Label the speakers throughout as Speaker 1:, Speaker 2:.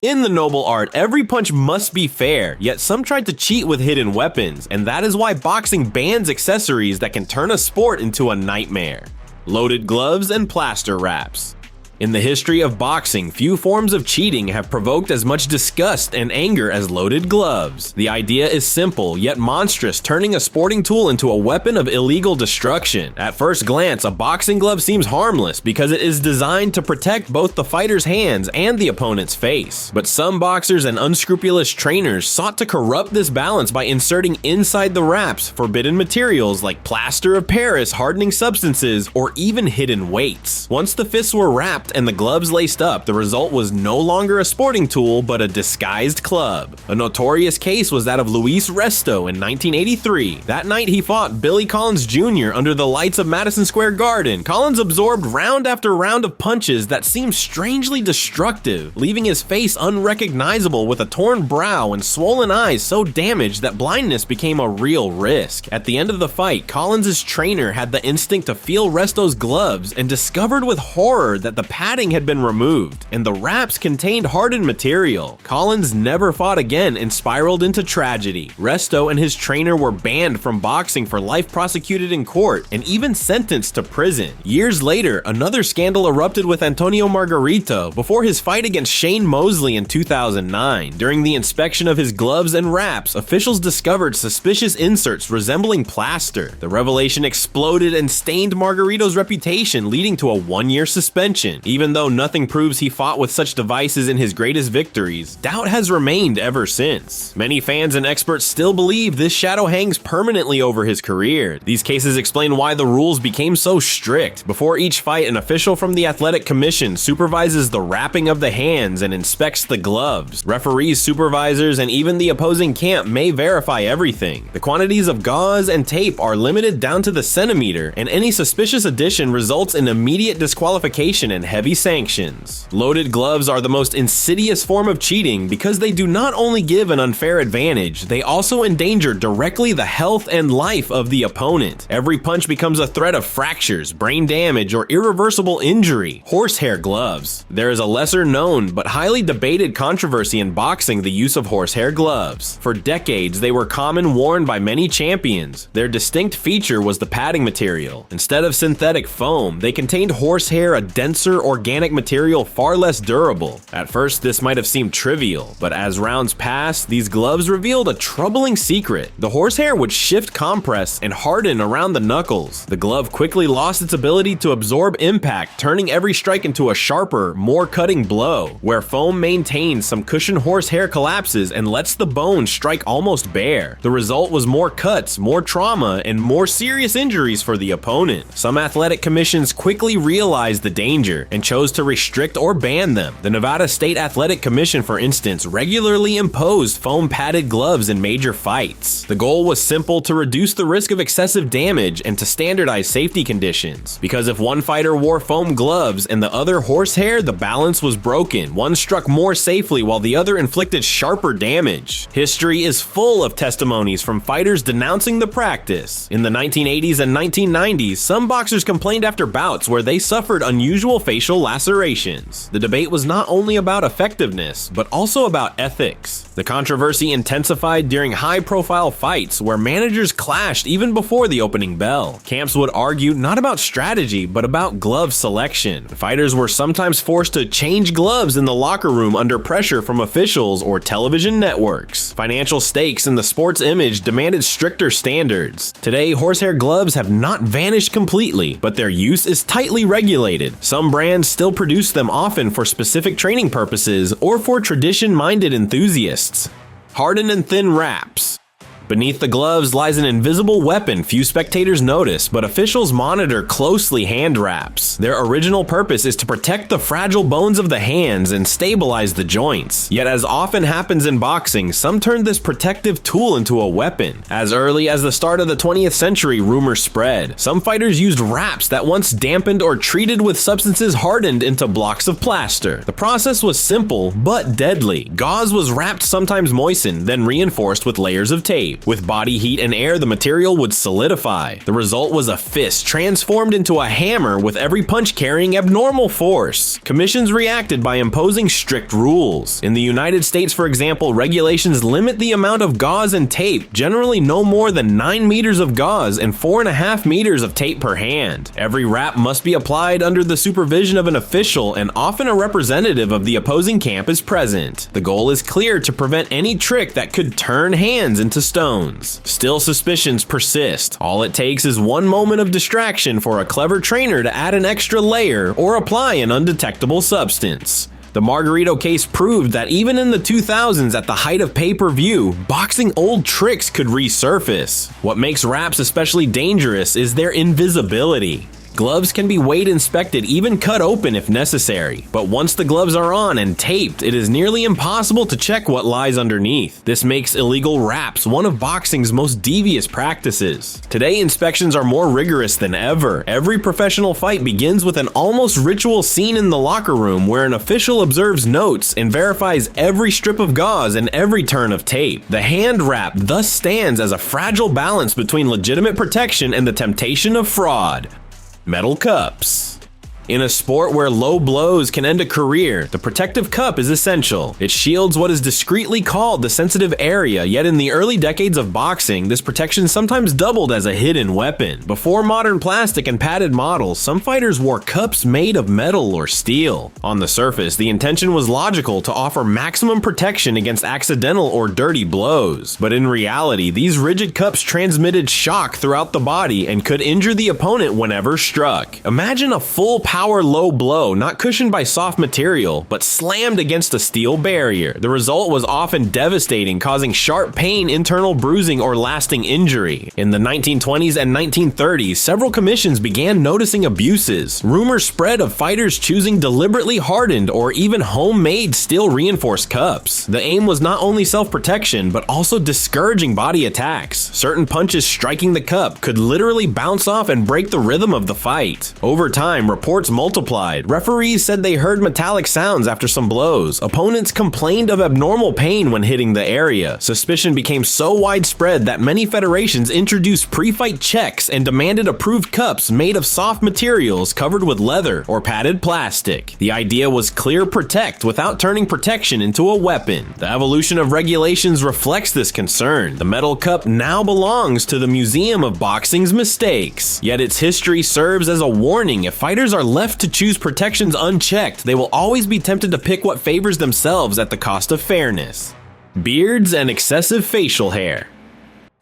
Speaker 1: In the noble art, every punch must be fair, yet some tried to cheat with hidden weapons, and that is why boxing bans accessories that can turn a sport into a nightmare. Loaded gloves and plaster wraps. In the history of boxing, few forms of cheating have provoked as much disgust and anger as loaded gloves. The idea is simple, yet monstrous, turning a sporting tool into a weapon of illegal destruction. At first glance, a boxing glove seems harmless because it is designed to protect both the fighter's hands and the opponent's face. But some boxers and unscrupulous trainers sought to corrupt this balance by inserting inside the wraps forbidden materials like plaster of Paris, hardening substances, or even hidden weights. Once the fists were wrapped and the gloves laced up, the result was no longer a sporting tool but a disguised club. A notorious case was that of Luis Resto in 1983. That night he fought Billy Collins Jr. under the lights of Madison Square Garden. Collins absorbed round after round of punches that seemed strangely destructive, leaving his face unrecognizable with a torn brow and swollen eyes so damaged that blindness became a real risk. At the end of the fight, Collins' trainer had the instinct to feel Resto's gloves and discovered with horror that the padding had been removed, and the wraps contained hardened material. Collins never fought again and spiraled into tragedy. Resto and his trainer were banned from boxing for life, prosecuted in court, and even sentenced to prison. Years later, another scandal erupted with Antonio Margarito before his fight against Shane Mosley in 2009. During the inspection of his gloves and wraps, officials discovered suspicious inserts resembling plaster. The revelation exploded and stained Margarito's reputation, leading to a one-year suspension. Even though nothing proves he fought with such devices in his greatest victories, doubt has remained ever since. Many fans and experts still believe this shadow hangs permanently over his career. These cases explain why the rules became so strict. Before each fight, an official from the Athletic Commission supervises the wrapping of the hands and inspects the gloves. Referees, supervisors, and even the opposing camp may verify everything. The quantities of gauze and tape are limited down to the centimeter, and any suspicious addition results in immediate disqualification and heavy sanctions. Loaded gloves are the most insidious form of cheating because they do not only give an unfair advantage, they also endanger directly the health and life of the opponent. Every punch becomes a threat of fractures, brain damage, or irreversible injury. Horsehair gloves. There is a lesser known but highly debated controversy in boxing: the use of horsehair gloves. For decades, they were common, worn by many champions. Their distinct feature was the padding material. Instead of synthetic foam, they contained horsehair, a denser organic material far less durable. At first, this might have seemed trivial, but as rounds passed, these gloves revealed a troubling secret. The horsehair would shift, compress, and harden around the knuckles. The glove quickly lost its ability to absorb impact, turning every strike into a sharper, more cutting blow. Where foam maintains, some cushioned horsehair collapses and lets the bone strike almost bare. The result was more cuts, more trauma, and more serious injuries for the opponent. Some athletic commissions quickly realized the danger and chose to restrict or ban them. The Nevada State Athletic Commission, for instance, regularly imposed foam-padded gloves in major fights. The goal was simple: to reduce the risk of excessive damage and to standardize safety conditions. Because if one fighter wore foam gloves and the other horsehair, the balance was broken. One struck more safely while the other inflicted sharper damage. History is full of testimonies from fighters denouncing the practice. In the 1980s and 1990s, some boxers complained after bouts where they suffered unusual facial lacerations. The debate was not only about effectiveness, but also about ethics. The controversy intensified during high-profile fights where managers clashed even before the opening bell. Camps would argue not about strategy, but about glove selection. Fighters were sometimes forced to change gloves in the locker room under pressure from officials or television networks. Financial stakes in the sport's image demanded stricter standards. Today, horsehair gloves have not vanished completely, but their use is tightly regulated. Some brands still produce them, often for specific training purposes or for tradition-minded enthusiasts. Hardened and thin wraps. Beneath the gloves lies an invisible weapon few spectators notice, but officials monitor closely: hand wraps. Their original purpose is to protect the fragile bones of the hands and stabilize the joints. Yet, as often happens in boxing, some turned this protective tool into a weapon. As early as the start of the 20th century, rumors spread. Some fighters used wraps that once dampened or treated with substances hardened into blocks of plaster. The process was simple but deadly. Gauze was wrapped, sometimes moistened, then reinforced with layers of tape. tape. With body heat and air, the material would solidify. The result was a fist transformed into a hammer with every punch carrying abnormal force. Commissions reacted by imposing strict rules. In the United States, for example, regulations limit the amount of gauze and tape, generally no more than 9 meters of gauze and 4.5 meters of tape per hand. Every rap must be applied under the supervision of an official, and often a representative of the opposing camp is present. The goal is clear: to prevent any trick that could turn hands into stones. Still, suspicions persist. All it takes is one moment of distraction for a clever trainer to add an extra layer or apply an undetectable substance. The Margarito case proved that even in the 2000s, at the height of pay-per-view, boxing old tricks could resurface. What makes raps especially dangerous is their invisibility. Gloves can be weighed, inspected, even cut open if necessary. But once the gloves are on and taped, it is nearly impossible to check what lies underneath. This makes illegal raps one of boxing's most devious practices. Today, inspections are more rigorous than ever. Every professional fight begins with an almost ritual scene in the locker room where an official observes notes and verifies every strip of gauze and every turn of tape. The hand wrap thus stands as a fragile balance between legitimate protection and the temptation of fraud. Metal cups. In a sport where low blows can end a career, the protective cup is essential. It shields what is discreetly called the sensitive area, yet in the early decades of boxing, this protection sometimes doubled as a hidden weapon. Before modern plastic and padded models, some fighters wore cups made of metal or steel. On the surface, the intention was logical: to offer maximum protection against accidental or dirty blows. But in reality, these rigid cups transmitted shock throughout the body and could injure the opponent whenever struck. Imagine a full power low blow, not cushioned by soft material, but slammed against a steel barrier. The result was often devastating, causing sharp pain, internal bruising, or lasting injury. In the 1920s and 1930s, several commissions began noticing abuses. Rumors spread of fighters choosing deliberately hardened or even homemade steel-reinforced cups. The aim was not only self-protection, but also discouraging body attacks. Certain punches striking the cup could literally bounce off and break the rhythm of the fight. Over time, reports multiplied. Referees said they heard metallic sounds after some blows. Opponents complained of abnormal pain when hitting the area. Suspicion became so widespread that many federations introduced pre-fight checks and demanded approved cups made of soft materials covered with leather or padded plastic. The idea was clear: protect without turning protection into a weapon. The evolution of regulations reflects this concern. The metal cup now belongs to the Museum of Boxing's mistakes. Yet its history serves as a warning: if fighters are left to choose protections unchecked, they will always be tempted to pick what favors themselves at the cost of fairness. Beards and excessive facial hair.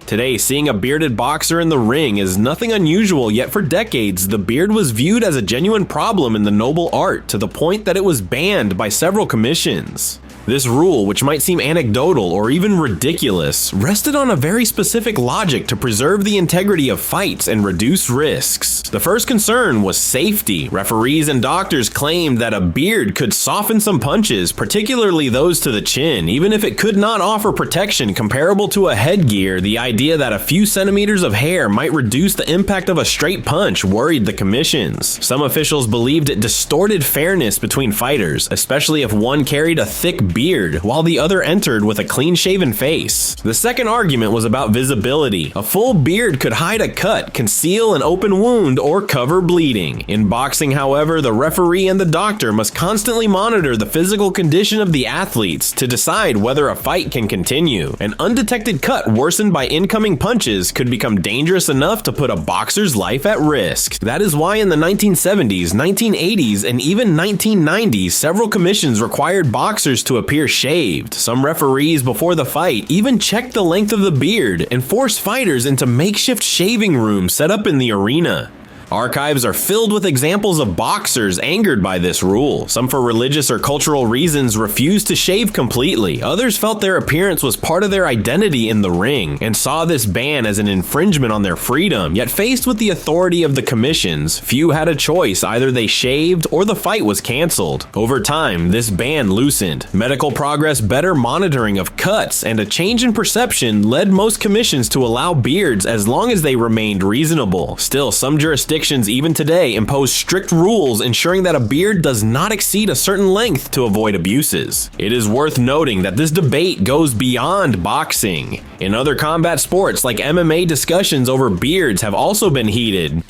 Speaker 1: Today, seeing a bearded boxer in the ring is nothing unusual, yet for decades, the beard was viewed as a genuine problem in the noble art, to the point that it was banned by several commissions. This rule, which might seem anecdotal or even ridiculous, rested on a very specific logic to preserve the integrity of fights and reduce risks. The first concern was safety. Referees and doctors claimed that a beard could soften some punches, particularly those to the chin. Even if it could not offer protection comparable to a headgear, the idea that a few centimeters of hair might reduce the impact of a straight punch worried the commissions. Some officials believed it distorted fairness between fighters, especially if one carried a thick beard while the other entered with a clean-shaven face. The second argument was about visibility. A full beard could hide a cut, conceal an open wound, or cover bleeding. In boxing, however, the referee and the doctor must constantly monitor the physical condition of the athletes to decide whether a fight can continue. An undetected cut worsened by incoming punches could become dangerous enough to put a boxer's life at risk. That is why in the 1970s, 1980s, and even 1990s, several commissions required boxers to appear shaved. Some referees before the fight even checked the length of the beard and forced fighters into makeshift shaving rooms set up in the arena. Archives are filled with examples of boxers angered by this rule. Some, for religious or cultural reasons, refused to shave completely. Others felt their appearance was part of their identity in the ring and saw this ban as an infringement on their freedom. Yet faced with the authority of the commissions, few had a choice. Either they shaved or the fight was canceled. Over time, this ban loosened. Medical progress, better monitoring of cuts, and a change in perception led most commissions to allow beards as long as they remained reasonable. Still, some jurisdictions jurisdictions even today impose strict rules ensuring that a beard does not exceed a certain length to avoid abuses. It is worth noting that this debate goes beyond boxing. In other combat sports like MMA, discussions over beards have also been heated.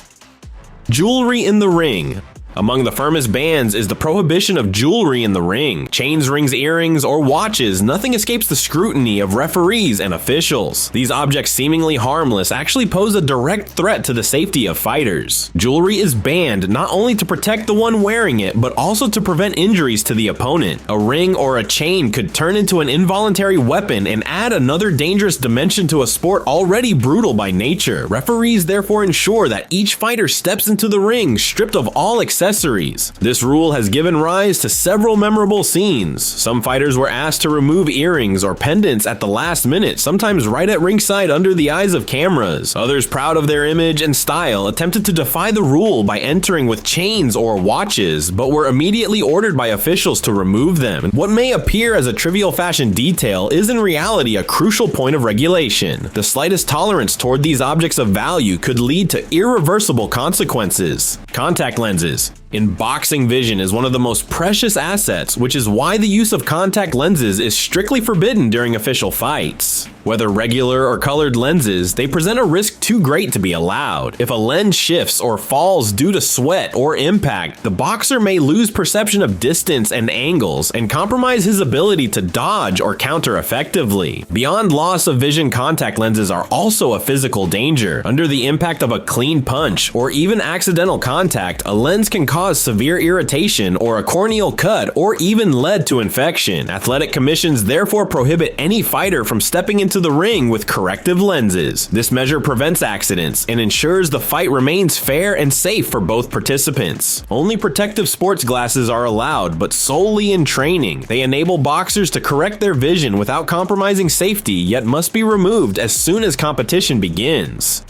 Speaker 1: Jewelry in the ring. Among the firmest bans is the prohibition of jewelry in the ring. Chains, rings, earrings, or watches, nothing escapes the scrutiny of referees and officials. These objects, seemingly harmless, actually pose a direct threat to the safety of fighters. Jewelry is banned not only to protect the one wearing it, but also to prevent injuries to the opponent. A ring or a chain could turn into an involuntary weapon and add another dangerous dimension to a sport already brutal by nature. Referees therefore ensure that each fighter steps into the ring stripped of all accessories. This rule has given rise to several memorable scenes. Some fighters were asked to remove earrings or pendants at the last minute, sometimes right at ringside under the eyes of cameras. Others, proud of their image and style, attempted to defy the rule by entering with chains or watches, but were immediately ordered by officials to remove them. What may appear as a trivial fashion detail is in reality a crucial point of regulation. The slightest tolerance toward these objects of value could lead to irreversible consequences. Contact lenses. In boxing, vision is one of the most precious assets, which is why the use of contact lenses is strictly forbidden during official fights. Whether regular or colored lenses, they present a risk too great to be allowed. If a lens shifts or falls due to sweat or impact, the boxer may lose perception of distance and angles and compromise his ability to dodge or counter effectively. Beyond loss of vision, contact lenses are also a physical danger. Under the impact of a clean punch or even accidental contact, a lens can cause severe irritation or a corneal cut or even lead to infection. Athletic commissions therefore prohibit any fighter from stepping into the ring with corrective lenses. This measure prevents accidents and ensures the fight remains fair and safe for both participants. Only protective sports glasses are allowed, but solely in training. They enable boxers to correct their vision without compromising safety, yet must be removed as soon as competition begins.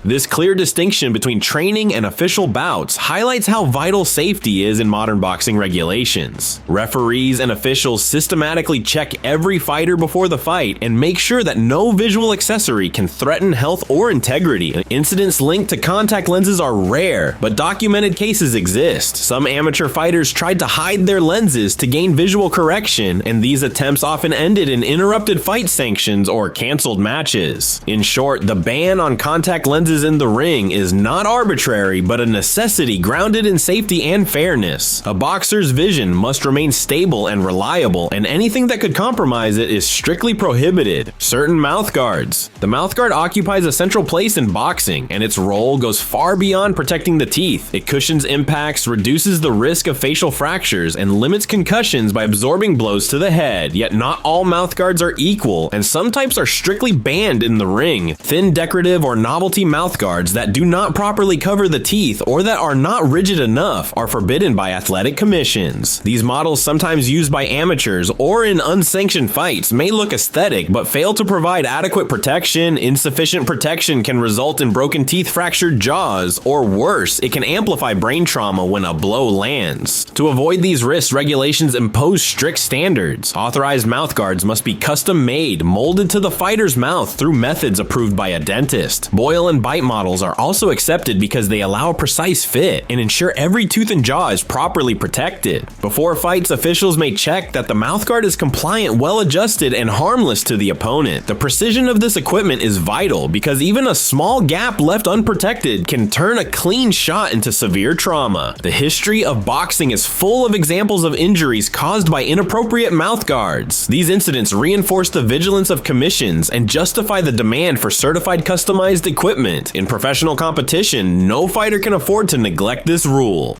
Speaker 1: This clear distinction between training and official bouts highlights how vital safety is in modern boxing regulations. Referees and officials systematically check every fighter before the fight and make sure that no visual accessory can threaten health or integrity. Incidents linked to contact lenses are rare, but documented cases exist. Some amateur fighters tried to hide their lenses to gain visual correction, and these attempts often ended in interrupted fight sanctions or canceled matches. In short, the ban on contact lenses in the ring is not arbitrary, but a necessity grounded in safety and fairness. A boxer's vision must remain stable and reliable, and anything that could compromise it is strictly prohibited. Certain mouth guards. The mouth guard occupies a central place in boxing, and its role goes far beyond protecting the teeth. It cushions impacts, reduces the risk of facial fractures, and limits concussions by absorbing blows to the head. Yet not all mouth guards are equal, and some types are strictly banned in the ring. Thin, decorative, or novelty mouth guards that do not properly cover the teeth or that are not rigid enough are forbidden by athletic commissions. These models, sometimes used by amateurs or in unsanctioned fights, may look aesthetic but fail to provide adequate protection. Insufficient protection can result in broken teeth, fractured jaws, or worse, it can amplify brain trauma when a blow lands. To avoid these risks, regulations impose strict standards. Authorized mouth guards must be custom made, molded to the fighter's mouth through methods approved by a dentist. Boil and bite models are also accepted because they allow a precise fit and ensure every tooth and jaw is properly protected. Before fights, officials may check that the mouthguard is compliant, well adjusted, and harmless to the opponent. The precision of this equipment is vital because even a small gap left unprotected can turn a clean shot into severe trauma. The history of boxing is full of examples of injuries caused by inappropriate mouthguards. These incidents reinforce the vigilance of commissions and justify the demand for certified customized equipment. In professional competition, no fighter can afford to neglect this rule.